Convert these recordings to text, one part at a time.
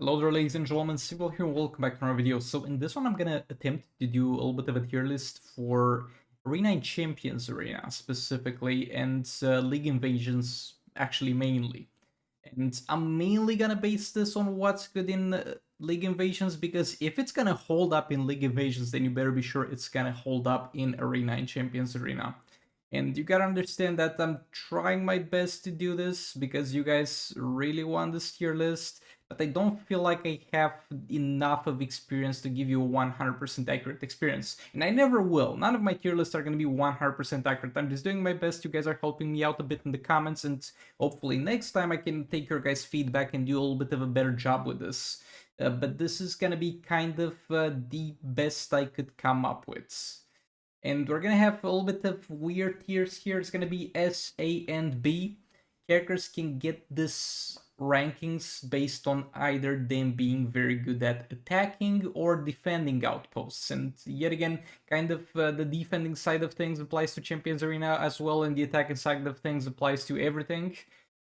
Hello there, ladies and gentlemen, Sibyl here, welcome back to another video. So in this one I'm gonna attempt to do a little bit of a tier list for Arena and Champions Arena specifically, and League Invasions actually mainly. And I'm mainly gonna base this on what's good in League Invasions, because if it's gonna hold up in League Invasions, then you better be sure it's gonna hold up in Arena and Champions Arena. And you gotta understand that I'm trying my best to do this because you guys really want this tier list, but I don't feel like I have enough of experience to give you a 100% accurate experience. And I never will. None of my tier lists are gonna be 100% accurate. I'm just doing my best. You guys are helping me out a bit in the comments, and hopefully next time I can take your guys' feedback and do a little bit of a better job with this. But this is gonna be kind of the best I could come up with. And we're gonna have a little bit of weird tiers here. It's gonna be S, A, and B. Characters can get this rankings based on either them being very good at attacking or defending outposts. And yet again, kind of the defending side of things applies to Champions Arena as well, and the attacking side of things applies to everything.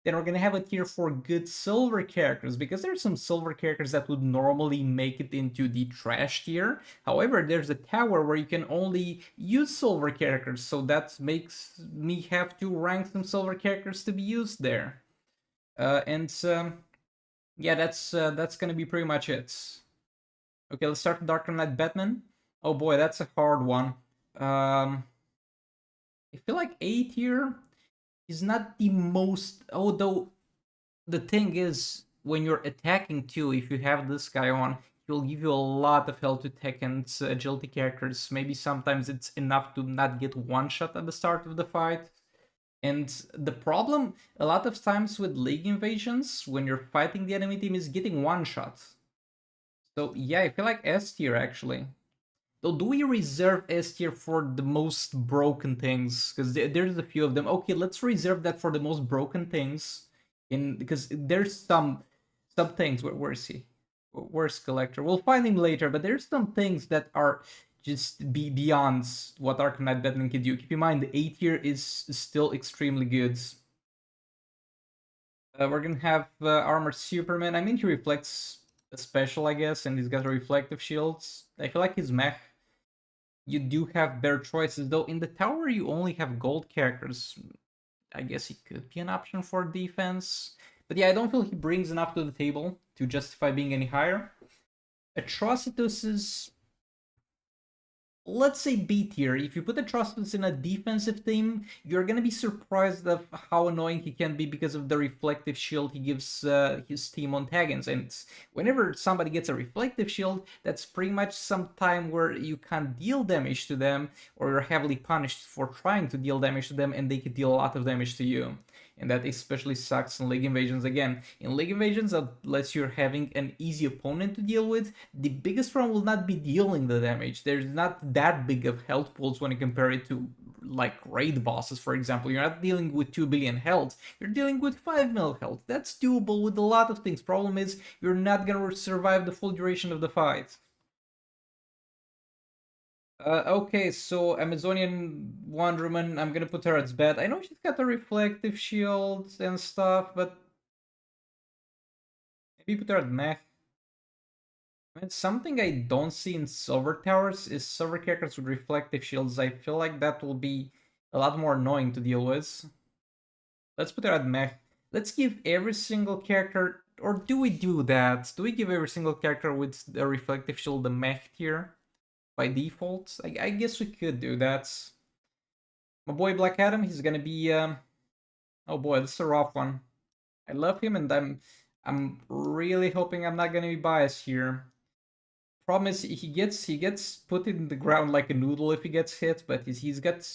Then we're gonna have a tier for good silver characters, because there's some silver characters that would normally make it into the trash tier. However, there's a tower where you can only use silver characters, so that makes me have to rank some silver characters to be used there. Yeah, that's gonna be pretty much it. Okay, let's start with Dark Knight Batman. Oh boy, that's a hard one. I feel like A tier is not the most, although the thing is, when you're attacking too, if you have this guy on, he'll give you a lot of health to tech and agility characters. Maybe sometimes it's enough to not get one shot at the start of the fight. And the problem a lot of times with League Invasions, when you're fighting the enemy team, is getting one shot. So yeah, I feel like S tier actually. Though, do we reserve S tier for the most broken things? Because there's a few of them. Okay, let's reserve that for the most broken things. Because there's some things. Where is he? Where's Collector? We'll find him later. But there's some things that are just beyond what Arkham Knight Batman can do. Keep in mind, the A tier is still extremely good. We're gonna have Armored Superman. I mean, he reflects a special, I guess, and he's got reflective shields. I feel like his mech, you do have better choices, though in the tower you only have gold characters. I guess he could be an option for defense, but yeah, I don't feel he brings enough to the table to justify being any higher. Atrocitus is, let's say, B tier. If you put Atrocitus in a defensive team, you're gonna be surprised of how annoying he can be because of the reflective shield he gives his team on Taggins. And whenever somebody gets a reflective shield, that's pretty much some time where you can't deal damage to them, or you're heavily punished for trying to deal damage to them, and they could deal a lot of damage to you. And that especially sucks in League Invasions. Again, in League Invasions, unless you're having an easy opponent to deal with, the biggest problem will not be dealing the damage. There's not that big of health pools when you compare it to like raid bosses, for example. You're not dealing with 2 billion health, you're dealing with 5 mil health. That's doable with a lot of things. Problem is, you're not gonna survive the full duration of the fight. Okay, so Amazonian Wonderman, I'm gonna put her at bed. I know she's got a reflective shield and stuff, but maybe put her at mech. I mean, something I don't see in Silver Towers is silver characters with reflective shields. I feel like that will be a lot more annoying to deal with. Let's put her at mech. Let's give every single character, or do we do that? Do we give every single character with a reflective shield the mech tier by default? I guess we could do that. My boy Black Adam, he's gonna be oh boy, this is a rough one. I love him, and I'm really hoping I'm not gonna be biased here. Problem is, he gets put in the ground like a noodle if he gets hit, but he's got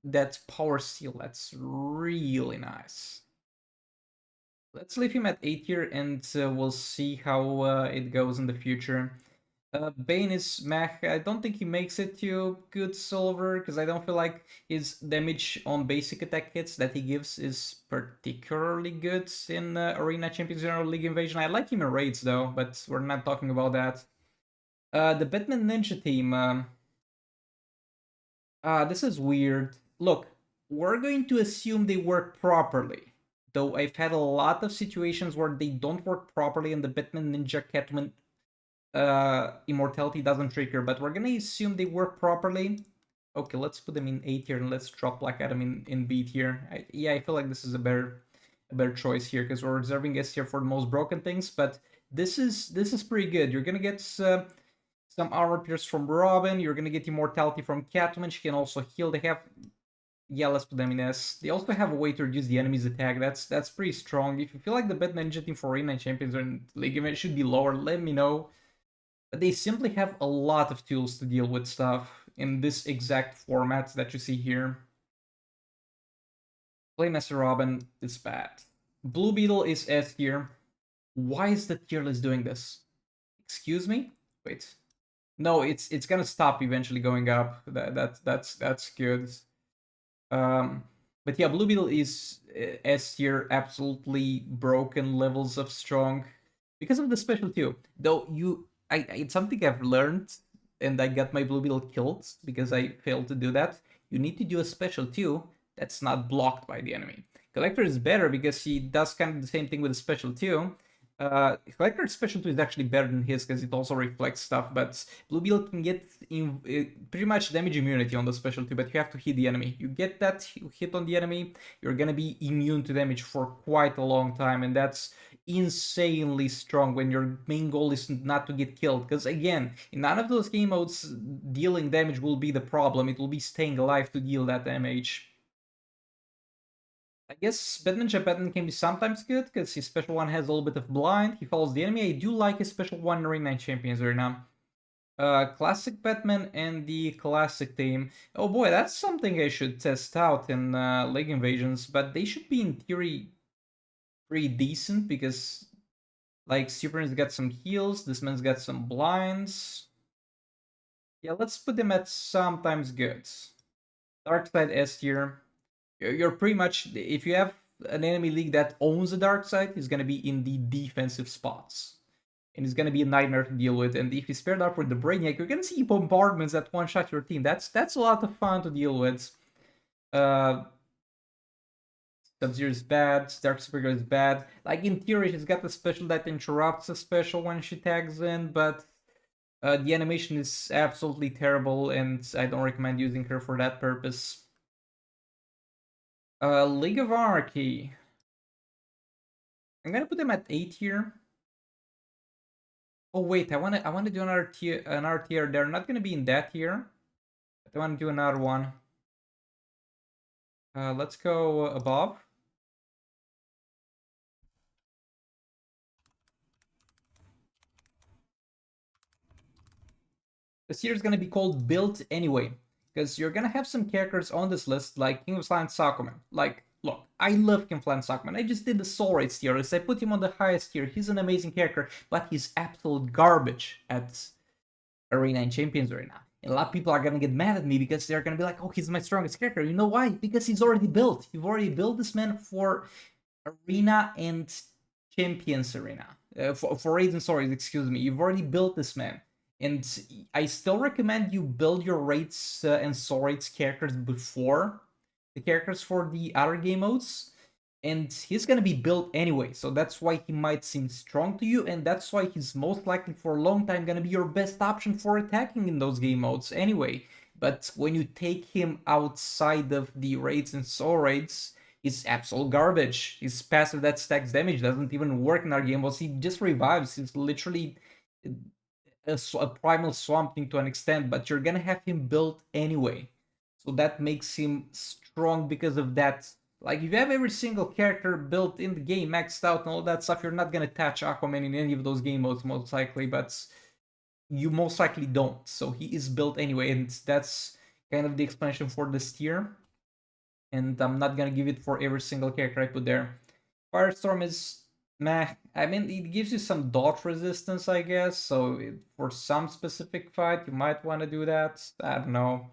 that power seal that's really nice. Let's leave him at A tier, and we'll see how it goes in the future. Bane is mech. I don't think he makes it to good silver, because I don't feel like his damage on basic attack hits that he gives is particularly good in Arena Champions General League Invasion. I like him in raids though, but we're not talking about that. The Batman Ninja team. This is weird. Look, we're going to assume they work properly. though I've had a lot of situations where they don't work properly and the Batman Ninja Catwoman immortality doesn't trigger, but we're gonna assume they work properly. Okay, let's put them in A tier and let's drop Black Adam in B tier. Yeah, I feel like this is a better choice here because we're reserving S tier for the most broken things, but this is pretty good. You're gonna get some armor pierce from Robin. You're gonna get immortality from Catwoman. She can also heal. They have, yeah, let's put them in S. They also have a way to reduce the enemy's attack. That's pretty strong. If you feel like the Batman Ninja team for Arena Champions or in League event should be lower, let me know. But they simply have a lot of tools to deal with stuff in this exact format that you see here. Playmaster Robin is bad. Blue Beetle is S tier. Why is the tier list doing this? Excuse me? Wait. No, it's gonna stop eventually going up. That's good. Um, but yeah, Blue Beetle is S tier, absolutely broken levels of strong because of the special too. Though it's something I've learned, and I got my Blue Beetle killed because I failed to do that. You need to do a special too that's not blocked by the enemy. Collector is better because he does kind of the same thing with the special too. Collector's special 2 is actually better than his because it also reflects stuff, but Blue Beetle can get pretty much damage immunity on the special 2, but you have to hit the enemy. You get that hit on the enemy, you're gonna be immune to damage for quite a long time, and that's insanely strong when your main goal is not to get killed. Because again, in none of those game modes, dealing damage will be the problem, it will be staying alive to deal that damage. I guess Batman Batman can be sometimes good because his special one has a little bit of blind. He follows the enemy. I do like his special one in Ring 9 Champions right now. Classic Batman and the classic team. Oh boy, that's something I should test out in League Invasions, but they should be in theory pretty decent because like Superman's got some heals, this man's got some blinds. Yeah, let's put them at sometimes good. Darkseid S tier. You're pretty much, if you have an enemy league that owns the dark side, he's gonna be in the defensive spots. And it's gonna be a nightmare to deal with. And if you paired up with the Brainiac, you're gonna see bombardments that one-shot your team. That's a lot of fun to deal with. Sub-Zero is bad, Dark Supergirl is bad. Like in theory, she's got a special that interrupts a special when she tags in, but the animation is absolutely terrible, and I don't recommend using her for that purpose. League of Anarchy. I'm gonna put them at 8 here. Oh wait, I wanna do another tier. They're not gonna be in that tier. I wanna do another one. Let's go above. This tier is gonna be called Built Anyway, because you're gonna have some characters on this list like King of Slant Sakuman. Like, look, I love King of Slant Sakuman. I just did the Soul Rates tier list. I put him on the highest tier. He's an amazing character, but he's absolute garbage at Arena and Champions right now. And a lot of people are gonna get mad at me because they're gonna be like, "Oh, he's my strongest character." You know why? Because he's already built. You've already built this man for Arena and Champions Arena. For Raids and Stories, excuse me. You've already built this man. And I still recommend you build your Raids and Soul Raids characters before the characters for the other game modes. And he's gonna be built anyway, so that's why he might seem strong to you, and that's why he's most likely for a long time gonna be your best option for attacking in those game modes anyway. But when you take him outside of the raids and soul raids, he's absolute garbage. His passive that stacks damage doesn't even work in our game modes. He just revives. He's literally a primal swamp thing to an extent, but you're gonna have him built anyway. So that makes him strong because of that. Like, if you have every single character built in the game, maxed out and all that stuff, you're not gonna touch Aquaman in any of those game modes, most likely, but you most likely don't. So he is built anyway, and that's kind of the explanation for this tier. And I'm not gonna give it for every single character I put there. Firestorm is meh. I mean, it gives you some dot resistance, I guess. So for some specific fight, you might want to do that. I don't know.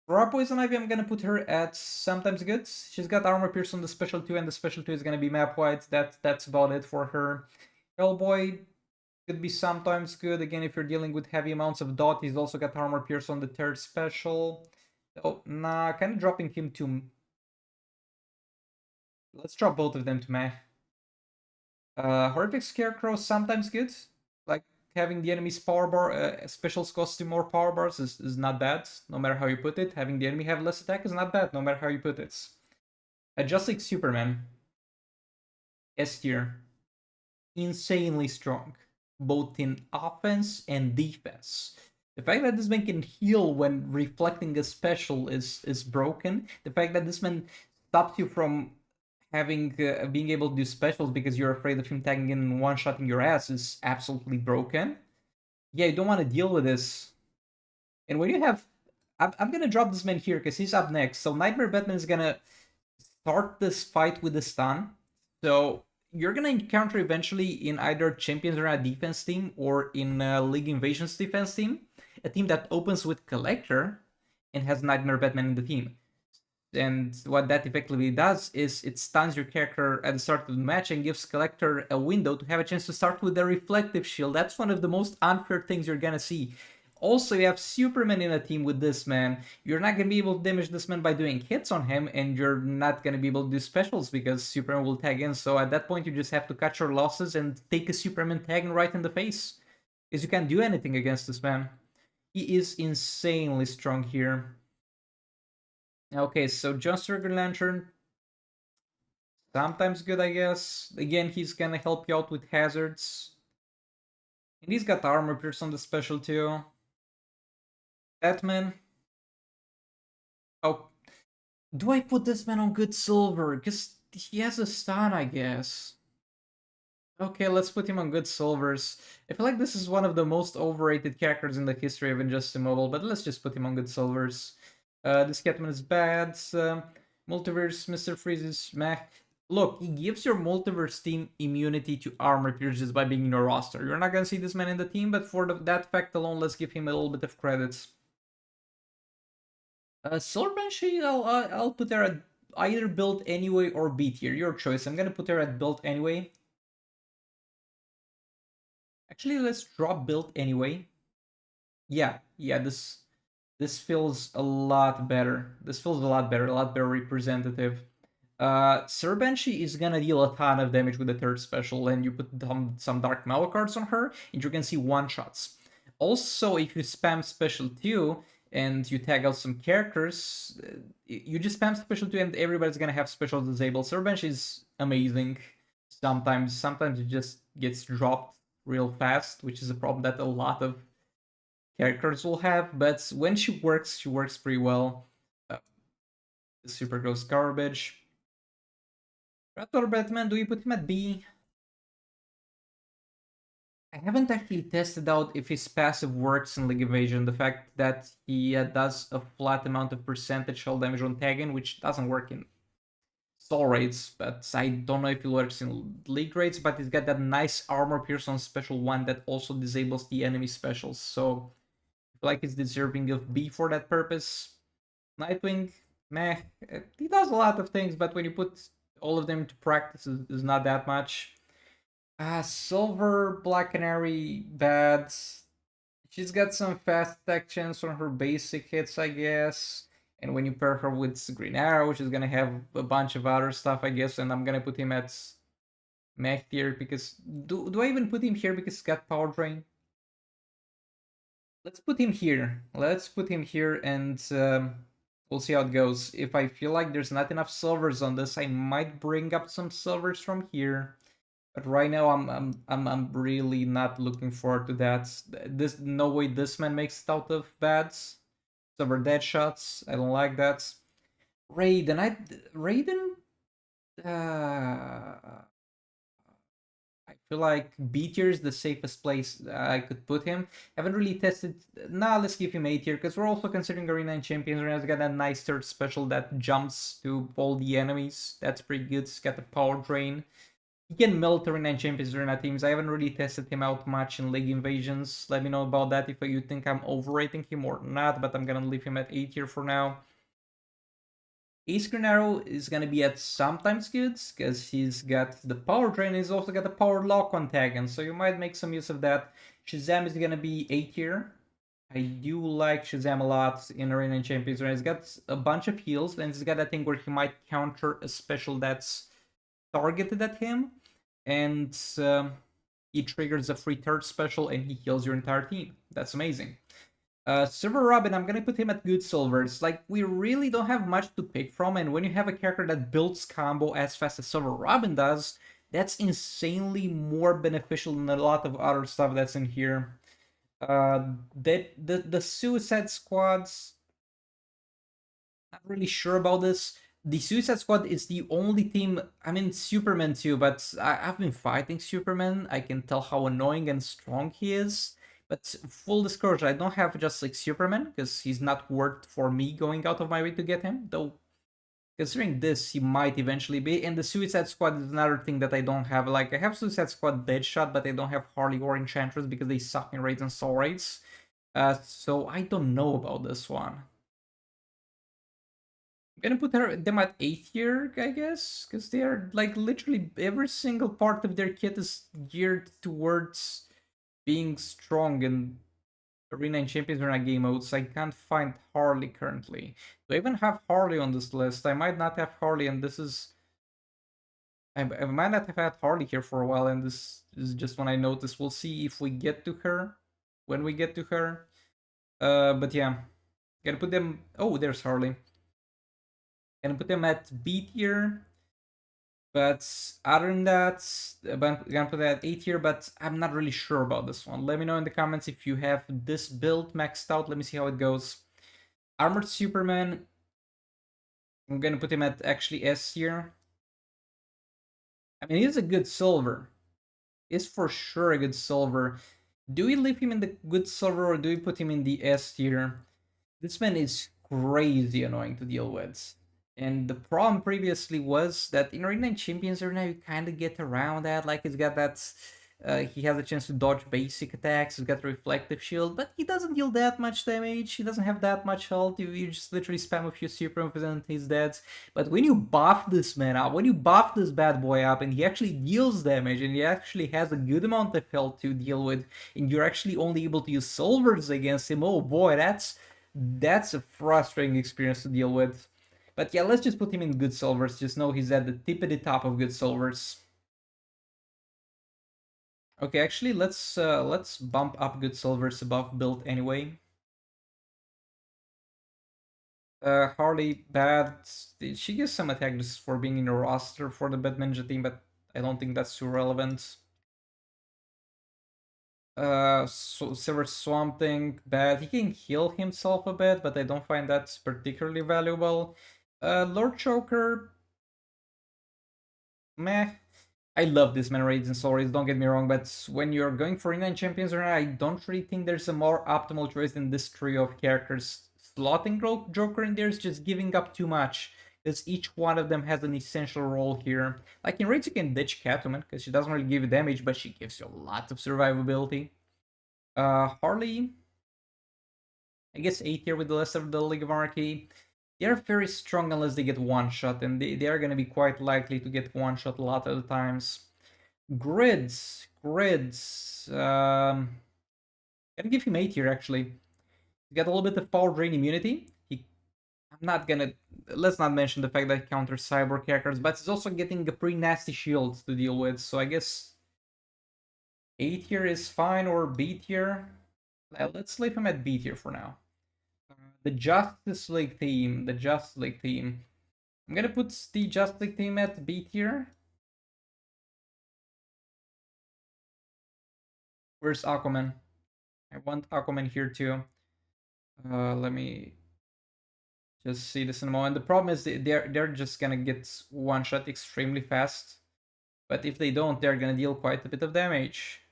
Raw Poison Ivy, I'm gonna put her at sometimes good. She's got armor pierce on the special 2, and the special 2 is gonna be map wide. That's about it for her. Hellboy could be sometimes good. Again, if you're dealing with heavy amounts of dot, he's also got armor pierce on the third special. Oh, nah, kind of dropping him to Let's drop both of them to meh. Horrific Scarecrow sometimes good. Like having the enemy's power bar, specials cost you more power bars is not bad, no matter how you put it. Having the enemy have less attack is not bad, no matter how you put it. Just like Superman, S tier, insanely strong, both in offense and defense. The fact that this man can heal when reflecting a special is broken. The fact that this man stops you from having being able to do specials because you're afraid of him tagging in and one-shotting your ass is absolutely broken. Yeah, you don't want to deal with this. And when you have, I'm gonna drop this man here because he's up next. So Nightmare Batman is gonna start this fight with the stun. So you're gonna encounter eventually in either Champions Arena defense team or in League Invasions defense team, a team that opens with Collector and has Nightmare Batman in the team. And what that effectively does is it stuns your character at the start of the match and gives Collector a window to have a chance to start with a reflective shield. That's one of the most unfair things you're gonna see. Also, you have Superman in a team with this man. You're not gonna be able to damage this man by doing hits on him, and you're not gonna be able to do specials because Superman will tag in. So at that point, you just have to cut your losses and take a Superman tag right in the face. Because you can't do anything against this man. He is insanely strong here. Okay, so just regular lantern, sometimes good, I guess. Again, he's gonna help you out with hazards. And he's got armor pierce on the special too. Batman. Oh, do I put this man on good silver? Because he has a stun, I guess. Okay, let's put him on good silvers. I feel like this is one of the most overrated characters in the history of Injustice Mobile, but let's just put him on good silvers. This Catman is bad. Multiverse, Mr. Freeze is meh. Look, he gives your multiverse team immunity to armor pierces by being in your roster. You're not gonna see this man in the team, but for that fact alone, let's give him a little bit of credits. Silver Banshee, I'll put her at either build anyway or B tier. Your choice. I'm gonna put her at build anyway. Actually, let's drop build anyway. Yeah, this feels a lot better. This feels a lot better, a lot better representative. Sir Banshee is gonna deal a ton of damage with the third special, and you put some Dark Mallow cards on her, and you can see one-shots. Also, if you spam special 2 and you tag out some characters, you just spam special 2 and everybody's gonna have specials disabled. Sir Banshee is amazing. Sometimes it just gets dropped real fast, which is a problem that a lot of characters will have, but when she works pretty well. The super gross garbage. Raptor Batman, do you put him at B? I haven't actually tested out if his passive works in League Evasion. The fact that he does a flat amount of percentage hull damage on tagging, which doesn't work in soul rates, but I don't know if it works in league rates, but he's got that nice armor pierce on special 1 that also disables the enemy specials, so I feel like he's deserving of B for that purpose. Nightwing, meh. He does a lot of things, but when you put all of them into practice, is not that much. Silver, Black Canary, bad. She's got some fast attack chance on her basic hits, I guess. And when you pair her with Green Arrow, she's gonna have a bunch of other stuff, I guess. And I'm gonna put him at mech tier because do I even put him here because he's got power drain? Let's put him here. Let's put him here, and we'll see how it goes. If I feel like there's not enough silvers on this, I might bring up some silvers from here. But right now, I'm really not looking forward to that. This no way this man makes it out of bads. Silver dead shots. I don't like that. Raiden. Uh, I feel like B tier is the safest place I could put him. Haven't really tested. Nah, let's give him A tier because we're also considering Arena and Champions. Arena's got a nice third special that jumps to all the enemies. That's pretty good. It's got the power drain. He can melt Arena and Champions Arena teams. I haven't really tested him out much in League Invasions. Let me know about that if you think I'm overrating him or not, but I'm gonna leave him at A tier for now. Ace Green Arrow is gonna be at sometimes good because he's got the power drain. He's also got the power lock on tag, and so you might make some use of that. Shazam is gonna be A tier. I do like Shazam a lot in Arena and Champions. He's got a bunch of heals, and he's got that thing where he might counter a special that's targeted at him, and he triggers a free third special and he heals your entire team. That's amazing. Silver Robin, I'm gonna put him at good silvers. Like, we really don't have much to pick from, and when you have a character that builds combo as fast as Silver Robin does, that's insanely more beneficial than a lot of other stuff that's in here. The Suicide Squads, not really sure about this. The Suicide Squad is the only team. I mean, Superman too, but I've been fighting Superman. I can tell how annoying and strong he is. But full disclosure, I don't have just like Superman because he's not worth for me going out of my way to get him. Though, considering this, he might eventually be. And the Suicide Squad is another thing that I don't have. Like, I have Suicide Squad Deadshot, but I don't have Harley or Enchantress because they suck in raids and soul raids. So I don't know about this one. Gonna put them at 8th tier, I guess, because they are like literally every single part of their kit is geared towards being strong in Arena and Champions Arena game modes. I can't find Harley currently. Do I even have Harley on this list? I might not have Harley, and this is. I might not have had Harley here for a while, and this is just when I noticed. We'll see if we get to her when we get to her. But yeah, gotta put them. Oh, there's Harley. Gonna put them at B tier. But other than that, I'm gonna put that at 8 tier, but I'm not really sure about this one. Let me know in the comments if you have this build maxed out. Let me see how it goes. Armored Superman, I'm gonna put him at actually S tier. I mean, he's a good silver. He's for sure a good silver. Do we leave him in the good silver or do we put him in the S tier? This man is crazy annoying to deal with. And the problem previously was that in Arena and Champions Arena, you kind of get around that. Like, he's got that. He has a chance to dodge basic attacks. He's got a reflective shield, but he doesn't deal that much damage. He doesn't have that much health. You just literally spam a few super moves and he's dead. But when you buff this man up, when you buff this bad boy up, and he actually deals damage, and he actually has a good amount of health to deal with, and you're actually only able to use silvers against him, oh boy, that's a frustrating experience to deal with. But yeah, let's just put him in good silvers. Just know he's at the tippity top of good silvers. Okay, actually, let's bump up good silvers above build anyway. Harley bad. She gets some attack just for being in a roster for the Bad Ninja team, but I don't think that's too relevant. Silver Swamp Thing bad. He can heal himself a bit, but I don't find that particularly valuable. Lord Choker, meh. I love this man raids and stories, don't get me wrong, but when you're going for Inline Champions Arena, I don't really think there's a more optimal choice than this trio of characters. Slotting Joker in there is just giving up too much, because each one of them has an essential role here. Like in raids, you can ditch Catwoman, because she doesn't really give you damage, but she gives you a lot of survivability. Harley, I guess A tier with the rest of the League of Anarchy. They're very strong unless they get one shot, and they are going to be quite likely to get one shot a lot of the times. Grids. Gonna give him A tier actually. He got a little bit of power drain immunity. I'm not gonna. Let's not mention the fact that he counters cyborg characters, but he's also getting a pretty nasty shield to deal with. So I guess A tier is fine or B tier. Let's leave him at B tier for now. The Justice League team. The Justice League team. I'm gonna put the Justice League team at B tier. Where's Aquaman? I want Aquaman here too. Let me just see this in a moment. The problem is they're just gonna get one shot extremely fast. But if they don't, they're gonna deal quite a bit of damage.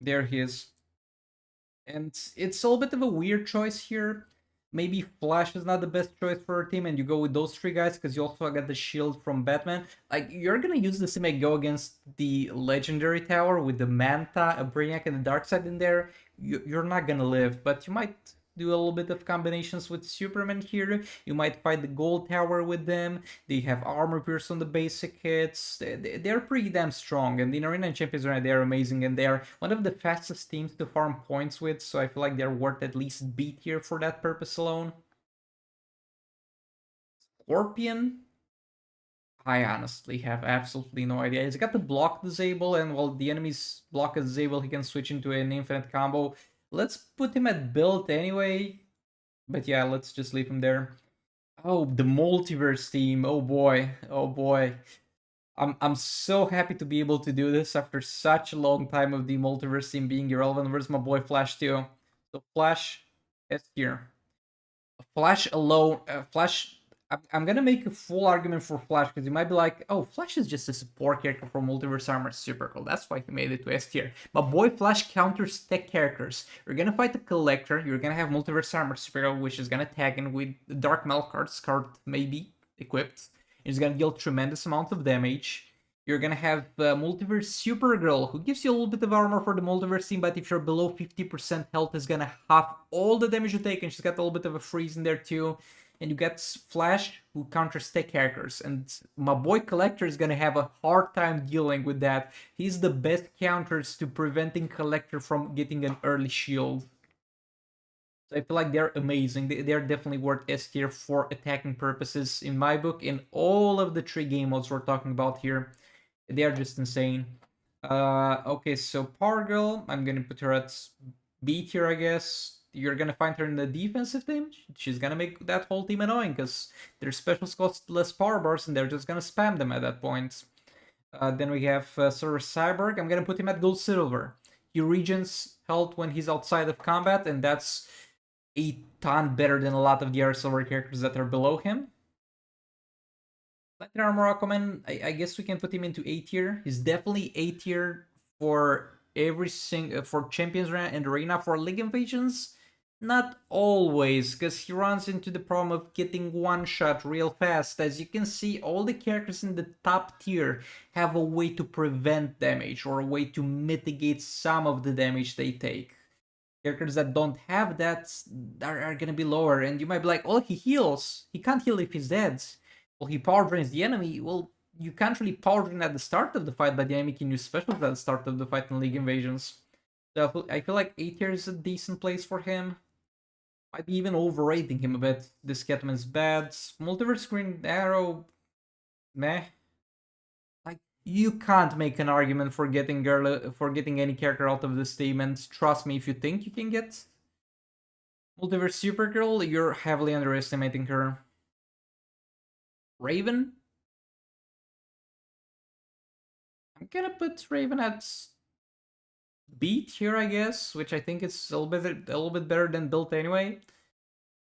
There he is. And it's a little bit of a weird choice here. Maybe Flash is not the best choice for a team, and you go with those three guys because you also got the shield from Batman. Like, you're gonna use this to make go against the Legendary Tower with the Manta, a Brainiac, and the Darkseid in there. You're not gonna live, but you might do a little bit of combinations with Superman here. You might fight the Gold Tower with them. They have armor pierce on the basic hits. They're pretty damn strong, and in Arena and Champions Arena they're amazing, and they're one of the fastest teams to farm points with, so I feel like they're worth at least B tier for that purpose alone. Scorpion, I honestly have absolutely no idea. He's got the block disable, and while the enemy's block is disabled, he can switch into an infinite combo. Let's put him at build anyway. But yeah, let's just leave him there. Oh, the multiverse team. Oh boy. Oh boy. I'm so happy to be able to do this after such a long time of the multiverse team being irrelevant. Where's my boy Flash too? So Flash is here. Flash alone, Flash. I'm gonna make a full argument for Flash because you might be like, "Oh, Flash is just a support character from Multiverse Armor Super Cool. That's why he made it to S tier." But boy, Flash counters tech characters. You're gonna fight the Collector. You're gonna have Multiverse Armor Super Cool, which is gonna tag in with the Dark Malcard's card maybe equipped. It's gonna deal tremendous amount of damage. You're gonna have Multiverse Supergirl, who gives you a little bit of armor for the Multiverse team, but if you're below 50% health, is gonna half all the damage you take, and she's got a little bit of a freeze in there too. And you get Flash, who counters tech characters, and my boy Collector is gonna have a hard time dealing with that. He's the best counters to preventing Collector from getting an early shield. So I feel like they're amazing. They're definitely worth S tier for attacking purposes in my book. In all of the three game modes we're talking about here, they are just insane. Okay, so Power Girl, I'm gonna put her at B tier, I guess. You're gonna find her in the defensive team. She's gonna make that whole team annoying because their specials cost less power bars and they're just gonna spam them at that point. Then we have Sir Cyborg. I'm gonna put him at Gold Silver. He regens health when he's outside of combat, and that's a ton better than a lot of the other silver characters that are below him. Platinum Armor Aquaman, I guess we can put him into A tier. He's definitely A tier for every single for Champions and Arena. For League Invasions, not always, because he runs into the problem of getting one shot real fast. As you can see, all the characters in the top tier have a way to prevent damage or a way to mitigate some of the damage they take. Characters that don't have that are gonna be lower, and you might be like, "Oh, he heals. He can't heal if he's dead." Well, he power drains the enemy. Well, you can't really power drain at the start of the fight, but the enemy can use specials at the start of the fight in League Invasions. So I feel like A tier is a decent place for him. Might be even overrating him a bit. This Catman's bad. Multiverse Green Arrow, meh. Like, you can't make an argument for getting any character out of this team, and trust me, if you think you can get Multiverse Supergirl, you're heavily underestimating her. Raven? I'm gonna put Raven at B tier, I guess, which I think is a little bit better than built anyway.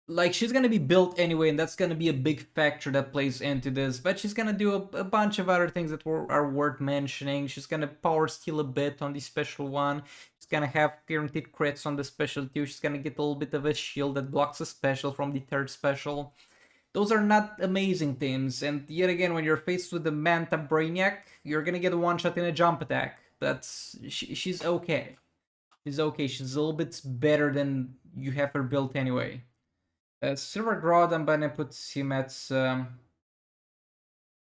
Like, she's gonna be built anyway, and that's gonna be a big factor that plays into this. But she's gonna do a bunch of other things that are worth mentioning. She's gonna power steal a bit on the special one. She's gonna have guaranteed crits on the special too. She's gonna get a little bit of a shield that blocks a special from the third special. Those are not amazing teams, and yet again, when you're faced with the Manta Brainiac, you're gonna get a one shot in a jump attack. She's okay. She's okay. She's a little bit better than you have her built anyway. Silver Grodd, I'm gonna put him at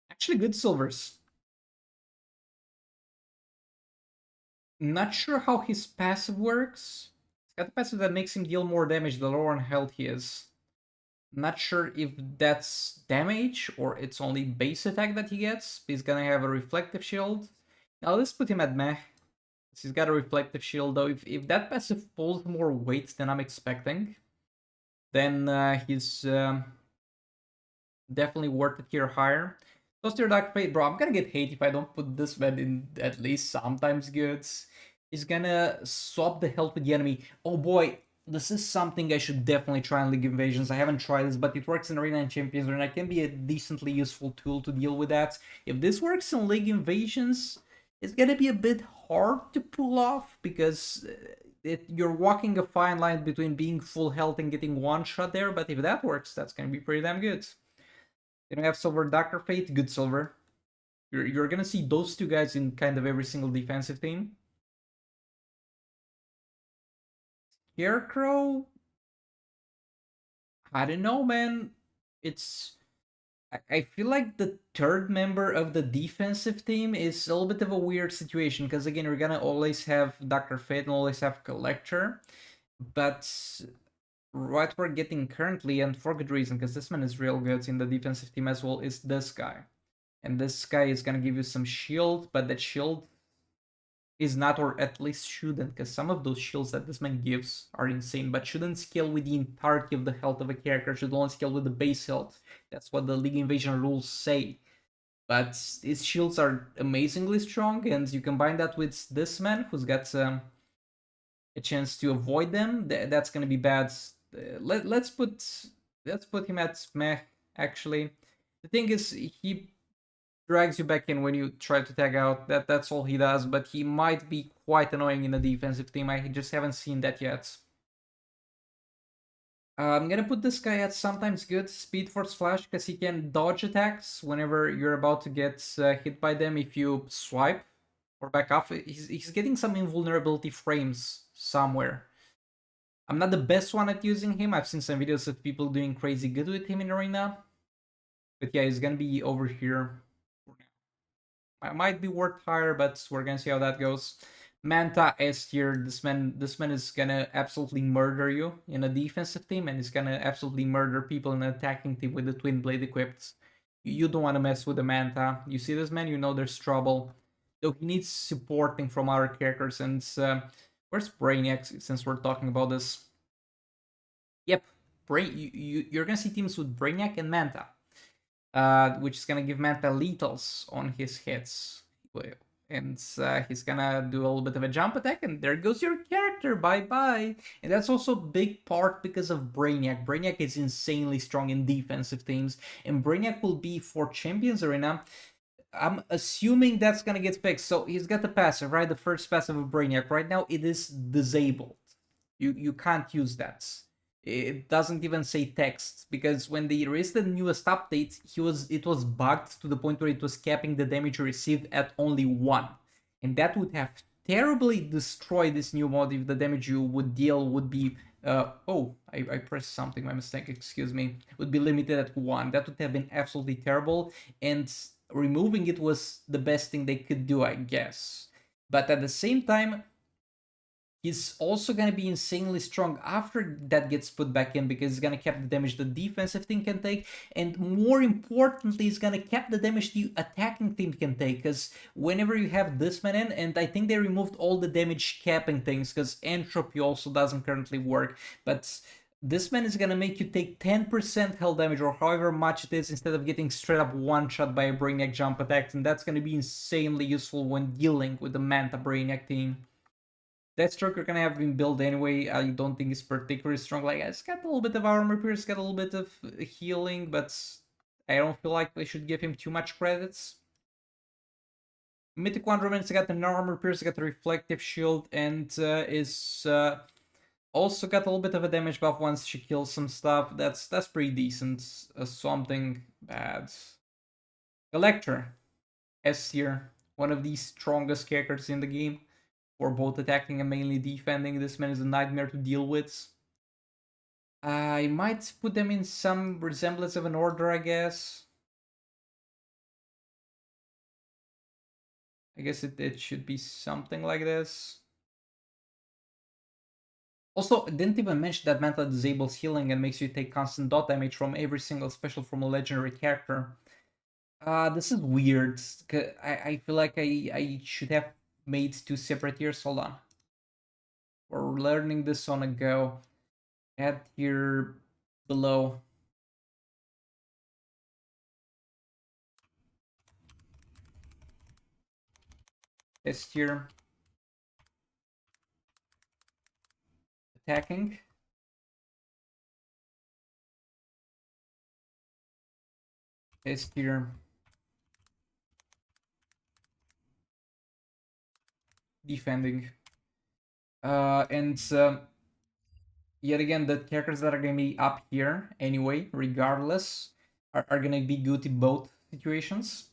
actually good silvers. Not sure how his passive works. He's got a passive that makes him deal more damage the lower on health he is. Not sure if that's damage or it's only base attack that he gets. He's gonna have a reflective shield. Now let's put him at meh. He's got a reflective shield though. If that passive pulls more weight than I'm expecting, then he's definitely worth a tier higher. Toaster Dark Fate, bro, I'm gonna get hate if I don't put this man in at least sometimes goods. He's gonna swap the health with the enemy. Oh boy, this is something I should definitely try in League Invasions. I haven't tried this, but it works in Arena and Champions, and it can be a decently useful tool to deal with that. If this works in League Invasions, it's gonna be a bit hard to pull off because you're walking a fine line between being full health and getting one shot there, but if that works, that's gonna be pretty damn good. Then we have Silver Doctor Fate, good silver. You're gonna see those two guys in kind of every single defensive team. Scarecrow, I don't know, man. It's I feel like the third member of the defensive team is a little bit of a weird situation because again, we're gonna always have Doctor Fate and always have Collector, but what we're getting currently, and for good reason, because this man is real good in the defensive team as well, is this guy. And this guy is gonna give you some shield, but that shield is not, or at least shouldn't, because some of those shields that this man gives are insane, but shouldn't scale with the entirety of the health of a character, should only scale with the base health. That's what the League Invasion rules say. But his shields are amazingly strong, and you combine that with this man who's got a chance to avoid them. That's gonna be bad. Let's put him at meh. Actually, the thing is, he drags you back in when you try to tag out. That's all he does. But he might be quite annoying in a defensive team. I just haven't seen that yet. I'm gonna put this guy at sometimes good Speed Force Flash because he can dodge attacks whenever you're about to get hit by them if you swipe or back off. He's getting some invulnerability frames somewhere. I'm not the best one at using him. I've seen some videos of people doing crazy good with him in Arena. But yeah, he's gonna be over here. I might be worth higher, but we're gonna see how that goes. Manta S tier. This man is gonna absolutely murder you in a defensive team, and he's gonna absolutely murder people in an attacking team with the Twin Blade equipped. You don't want to mess with the Manta. You see this man, you know there's trouble. Though he needs supporting from other characters, and where's Brainiac since we're talking about this? Yep, you're gonna see teams with Brainiac and Manta, which is gonna give Manta lethals on his hits, and he's gonna do a little bit of a jump attack, and there goes your character. Bye bye. And that's also a big part because of Brainiac. Brainiac is insanely strong in defensive teams, and Brainiac will be for Champions Arena. I'm assuming that's gonna get fixed. So he's got the passive, right? The first passive of Brainiac. Right now it is disabled. You can't use that. It doesn't even say text because when they released the newest update, it was bugged to the point where it was capping the damage received at only 1. And that would have terribly destroyed this new mod if the damage you would deal would be I pressed something, my mistake, excuse me, would be limited at 1. That would have been absolutely terrible, and removing it was the best thing they could do, I guess. But at the same time, he's also going to be insanely strong after that gets put back in because he's going to cap the damage the defensive team can take, and more importantly, he's going to cap the damage the attacking team can take, because whenever you have this man in, and I think they removed all the damage capping things because entropy also doesn't currently work, but this man is gonna make you take 10% health damage or however much it is instead of getting straight up one-shot by a Brainiac jump attack, and that's gonna be insanely useful when dealing with the Manta Brainiac team. Deathstroke you're gonna have been built anyway. I don't think it's particularly strong. Like, it's got a little bit of armor pierce, got a little bit of healing, but I don't feel like we should give him too much credits. Mythic Wonderman's got an armor pierce, got a reflective shield, and is also got a little bit of a damage buff once she kills some stuff. That's pretty decent. Something bad. Electra, S tier, one of the strongest characters in the game for both attacking and mainly defending. This man is a nightmare to deal with. I might put them in some resemblance of an order, I guess. I guess it should be something like this. Also, I didn't even mention that Manta disables healing and makes you take constant dot damage from every single special from a legendary character. This is weird. I feel like I should have made 2 separate tiers. Hold on. We're learning this on a go. Add here below. S tier. Attacking. S tier. Defending. And yet again, the characters that are going to be up here anyway, regardless, are going to be good in both situations.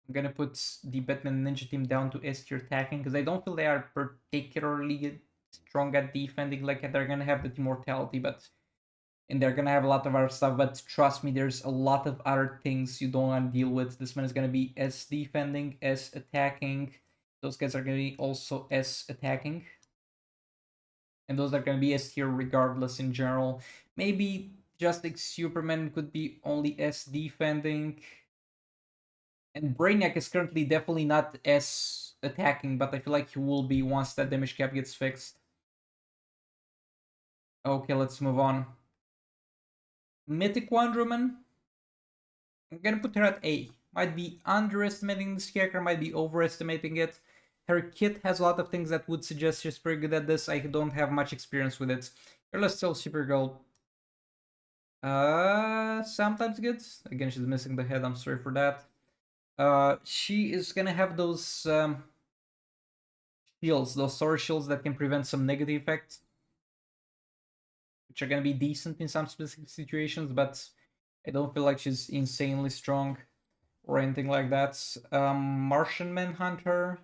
I'm going to put the Batman Ninja team down to S tier attacking because I don't feel they are particularly strong at defending. Like, they're going to have the immortality, but and they're gonna have a lot of other stuff, but trust me, there's a lot of other things you don't want to deal with. This man is gonna be S defending, S attacking. Those guys are gonna be also S attacking. and those are gonna be S tier regardless in general. Maybe just like Superman could be only S defending, and Brainiac is currently definitely not S attacking, but I feel like he will be once that damage cap gets fixed. Okay, let's move on. Mythic Wonder Woman. I'm gonna put her at A. Might be underestimating this character, might be overestimating it. Her kit has a lot of things that would suggest she's pretty good at this. I don't have much experience with it. Let's tell Supergirl. Sometimes good. Again, she's missing the head. I'm sorry for that. She is gonna have those shields, those sword shields that can prevent some negative effects, which are gonna be decent in some specific situations, but I don't feel like she's insanely strong or anything like that. Martian Manhunter.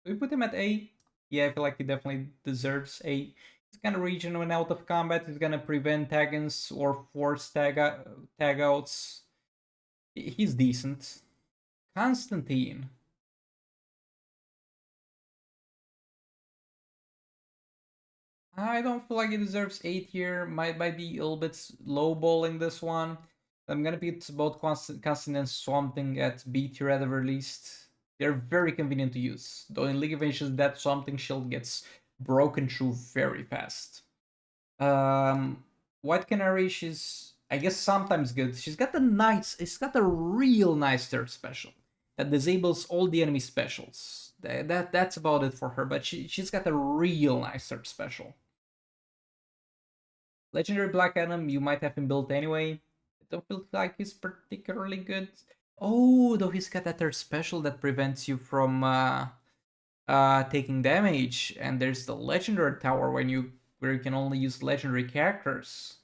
Do we put him at A? Yeah, I feel like he definitely deserves A. He's gonna regen when out of combat. He's gonna prevent tag-ins or force tag-outs. He's decent. Constantine. I don't feel like he deserves 8 here. Might be a little bit lowballing this one. I'm gonna put both Constantine and Swamp Thing at B tier at the very least. They're very convenient to use. Though in League of Legends, that Swamp Thing shield gets broken through very fast. Um, White Canary, she's I guess sometimes good. She's got a real nice third special that disables all the enemy specials. That's about it for her, but she's got a real nice third special. Legendary Black Adam, you might have him built anyway. I don't feel like he's particularly good. Oh, though he's got that third special that prevents you from taking damage, and there's the legendary tower where you can only use legendary characters.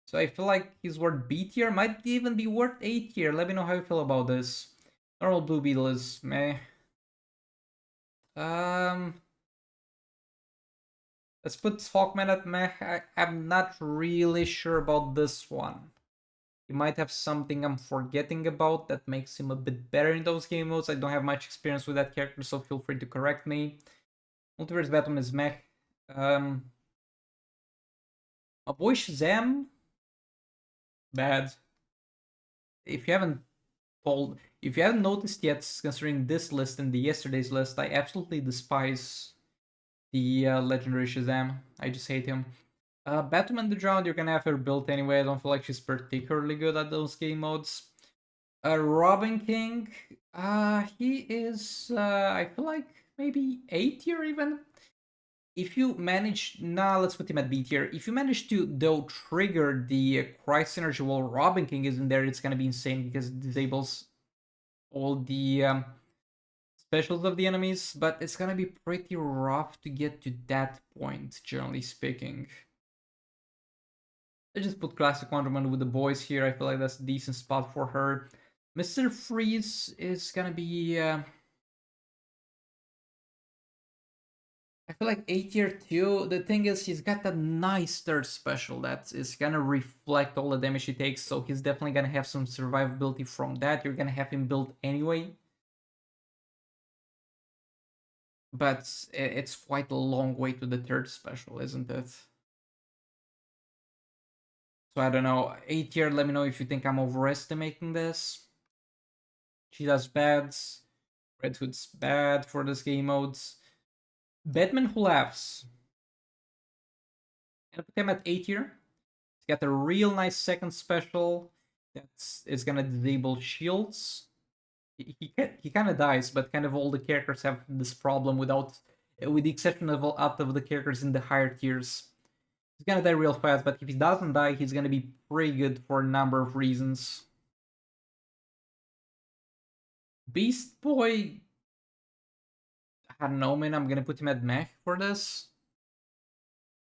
So I feel like he's worth B tier, might even be worth A tier. Let me know how you feel about this. Normal Blue Beetle is meh. Um, let's put Hawkman at meh. I'm not really sure about this one. He might have something I'm forgetting about that makes him a bit better in those game modes. I don't have much experience with that character, so feel free to correct me. Multiverse Batman is meh. Um, my boy Shazam, bad. If you haven't if you haven't noticed yet, considering this list and the yesterday's list, I absolutely despise the legendary Shazam. I just hate him. Batman the Drowned, you're gonna have her built anyway. I don't feel like she's particularly good at those game modes. Robin King, he is, I feel like maybe A tier even. If you manage, let's put him at B tier. If you manage to, though, trigger the Christ Synergy while Robin King is in there, it's gonna be insane because it disables all the specials of the enemies, but it's gonna be pretty rough to get to that point, generally speaking. I just put Classic Wonder Woman with the boys here. I feel like that's a decent spot for her. Mr. Freeze is gonna be I feel like A tier 2, the thing is he's got that nice third special that is gonna reflect all the damage he takes, so he's definitely gonna have some survivability from that. You're gonna have him built anyway. But it's quite a long way to the third special, isn't it? So I don't know. A tier, let me know if you think I'm overestimating this. She does bad. Red Hood's bad for this game modes. Batman Who Laughs. I'm gonna put him at A tier. He's got a real nice second special that is gonna disable shields. He kind of dies, but kind of all the characters have this problem with the exception of out of the characters in the higher tiers. He's gonna die real fast, but if he doesn't die, he's gonna be pretty good for a number of reasons. Beast Boy, I don't know, man. I'm gonna put him at mech for this.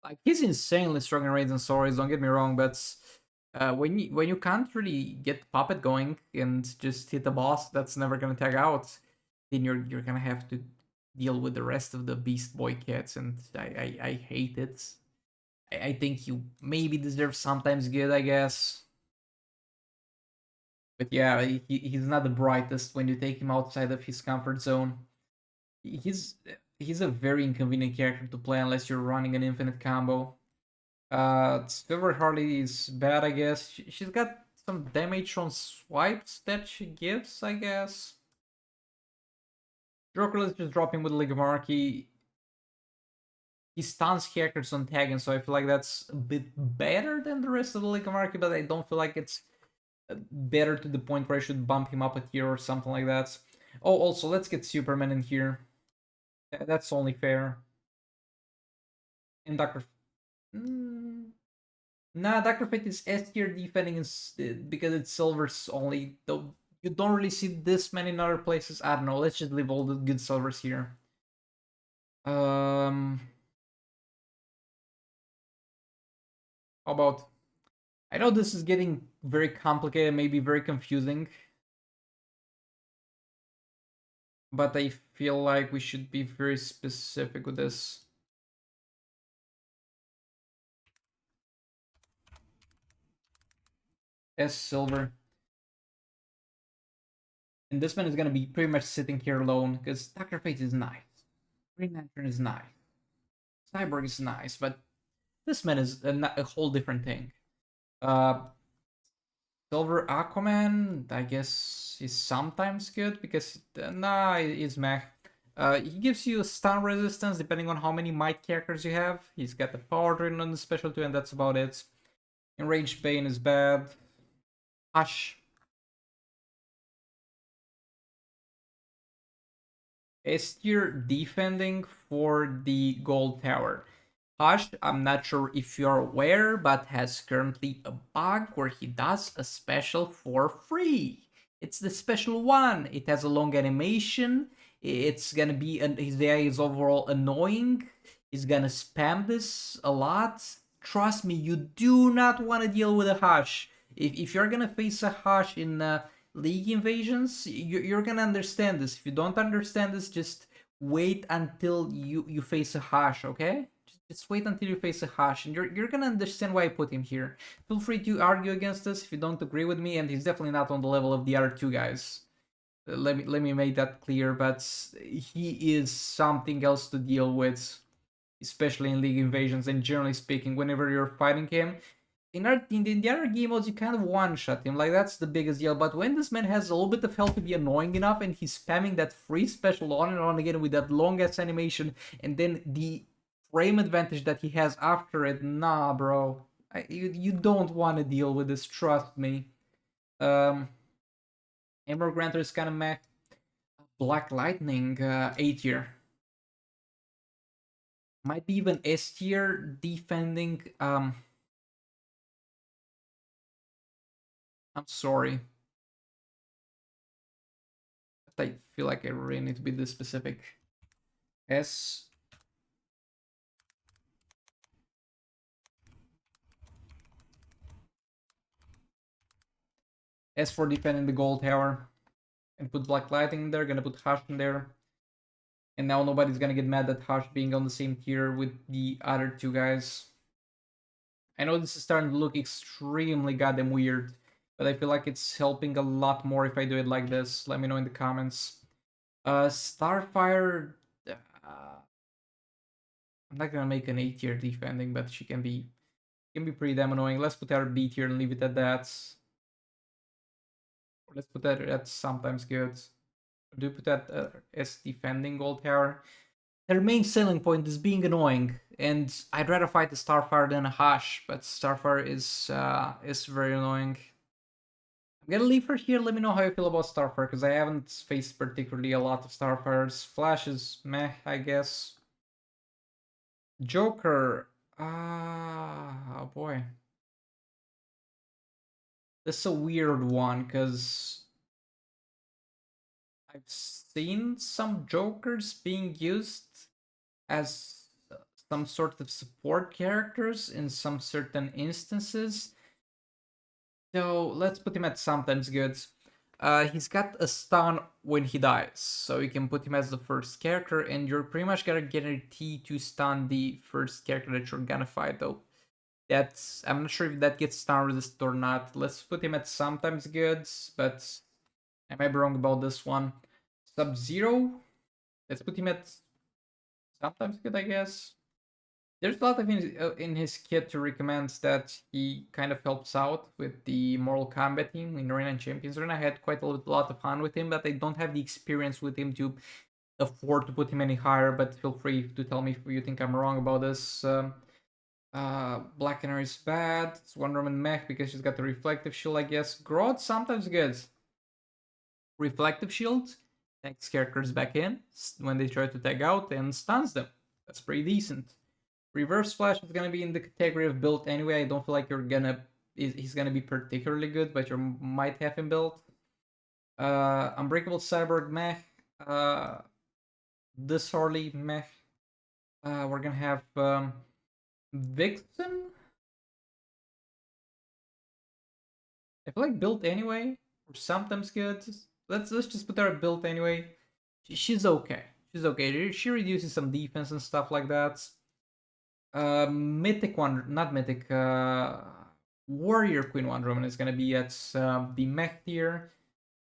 Like he's insanely strong in raids and stories. Don't get me wrong, but when you can't really get puppet going and just hit the boss that's never gonna tag out, then you're gonna have to deal with the rest of the Beast Boy kits, and I hate it. I think you maybe deserve sometimes good, I guess. But yeah, he's not the brightest when you take him outside of his comfort zone. He's he's a very inconvenient character to play unless you're running an infinite combo. Silver Harley is bad, I guess. She's got some damage on swipes that she gives, I guess. Joker is just dropping with League of Anarchy. He stuns characters on tagging, so I feel like that's a bit better than the rest of the League of Anarchy, but I don't feel like it's better to the point where I should bump him up a tier or something like that. Oh, also, let's get Superman in here. That's only fair. And Dr. Mm, nah, Dr. Fate is S tier defending because it's silvers only. Though you don't really see this many in other places. I don't know. Let's just leave all the good silvers here. Um, how about? I know this is getting very complicated, maybe very confusing, but I feel like we should be very specific with this. S silver. And this one is gonna be pretty much sitting here alone because Dr. Fate is nice. Green Lantern is nice. Cyborg is nice, but this man is a whole different thing. Uh, Silver Aquaman, I guess, is sometimes good because nah, it's meh. He gives you stun resistance depending on how many might characters you have. He's got the power drain on the special too, and that's about it. Enraged Bane is bad. Hush. S tier defending for the gold tower. Hush, I'm not sure if you're aware, but has currently a bug where he does a special for free. It's the special one. It has a long animation. It's gonna be his AI is overall annoying. He's gonna spam this a lot. Trust me, you do not want to deal with a Hush. If you're gonna face a Hush in League Invasions, you're gonna understand this. If you don't understand this, just wait until you face a Hush, okay? Just wait until you face a Hush, and you're gonna understand why I put him here. Feel free to argue against this if you don't agree with me, and he's definitely not on the level of the other two guys. Let me make that clear, but he is something else to deal with, especially in League Invasions, and generally speaking, whenever you're fighting him. In the other game modes, you kind of one-shot him, like that's the biggest deal. But when this man has a little bit of health to be annoying enough, and he's spamming that free special on and on again with that long-ass animation, and then the frame advantage that he has after it, nah, bro. You don't want to deal with this, trust me. Um, Emerald Grantor is kind of meh. Black Lightning, A tier. Might be even S tier defending. I'm sorry. I feel like I really need to be this specific. S. S for defending the gold tower. And put Black Lightning in there, gonna put Hush in there. And now nobody's gonna get mad at Hush being on the same tier with the other two guys. I know this is starting to look extremely goddamn weird, but I feel like it's helping a lot more if I do it like this. Let me know in the comments. Starfire, I'm not gonna make an A tier defending, but she can be pretty damn annoying. Let's put her B tier and leave it at that. Let's put that at sometimes good. Do put that as defending gold tower. Their main selling point is being annoying, and I'd rather fight the Starfire than a Hush, but Starfire is very annoying. I'm gonna leave her here. Let me know how you feel about Starfire, because I haven't faced particularly a lot of Starfires. Flash is meh, I guess. Joker, oh boy. This is a weird one, because I've seen some Jokers being used as some sort of support characters in some certain instances. So let's put him at sometimes good. He's got a stun when he dies, so you can put him as the first character, and you're pretty much gonna guarantee to stun the first character that you're gonna fight. Though I'm not sure if that gets stun resisted or not. Let's put him at sometimes good, but I might be wrong about this one. Sub Zero. Let's put him at Sometimes good, I guess. There's a lot of in his kit to recommend that he kind of helps out with the Mortal Kombat team in Arena and Champions Arena. I had quite a lot of fun with him, but I don't have the experience with him to afford to put him any higher. But feel free to tell me if you think I'm wrong about this. Black Canary is bad. It's Wonder Woman mech because she's got the reflective shield, I guess. Grodd sometimes good. Reflective shield takes characters back in when they try to tag out and stuns them. That's pretty decent. Reverse Flash is gonna be in the category of built anyway. I don't feel like he's gonna be particularly good, but you might have him built. Unbreakable Cyborg mech. This Harley mech. We're gonna have Vixen. I feel like built anyway, or sometimes good. Let's just put her at built anyway. She's okay. She's okay. She reduces some defense and stuff like that. Mythic one, not mythic. Warrior Queen Wonder Woman is gonna be at the mech tier.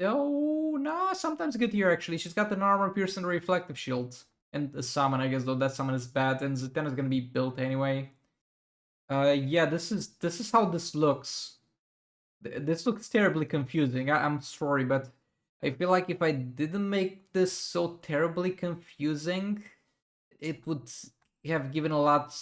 Oh no, sometimes good here actually. She's got an armor pierce and reflective shield. And a summon, I guess, though that summon is bad, and Zatanna is gonna be built anyway. Yeah, this is how this looks. This looks terribly confusing. I'm sorry, but I feel like if I didn't make this so terribly confusing, it would have given a lot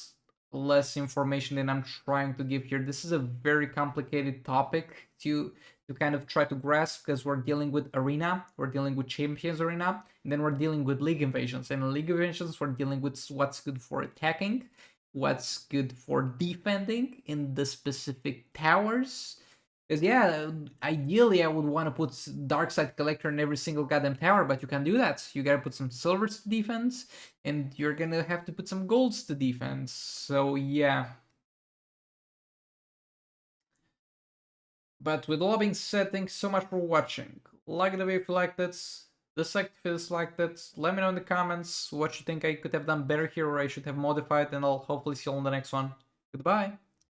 less information than I'm trying to give here. This is a very complicated topic to kind of try to grasp because we're dealing with arena, we're dealing with champions arena, and then we're dealing with league invasions. And in league invasions, we're dealing with what's good for attacking, what's good for defending in the specific towers. Because yeah, ideally I would want to put Dark Side Collector in every single goddamn tower, but you can't do that. You gotta put some silvers to defense, and you're gonna have to put some golds to defense. So yeah. But with all being said, thanks so much for watching. Like the video if you liked it, dislike if you disliked it. Let me know in the comments what you think I could have done better here or I should have modified, and I'll hopefully see you on the next one. Goodbye.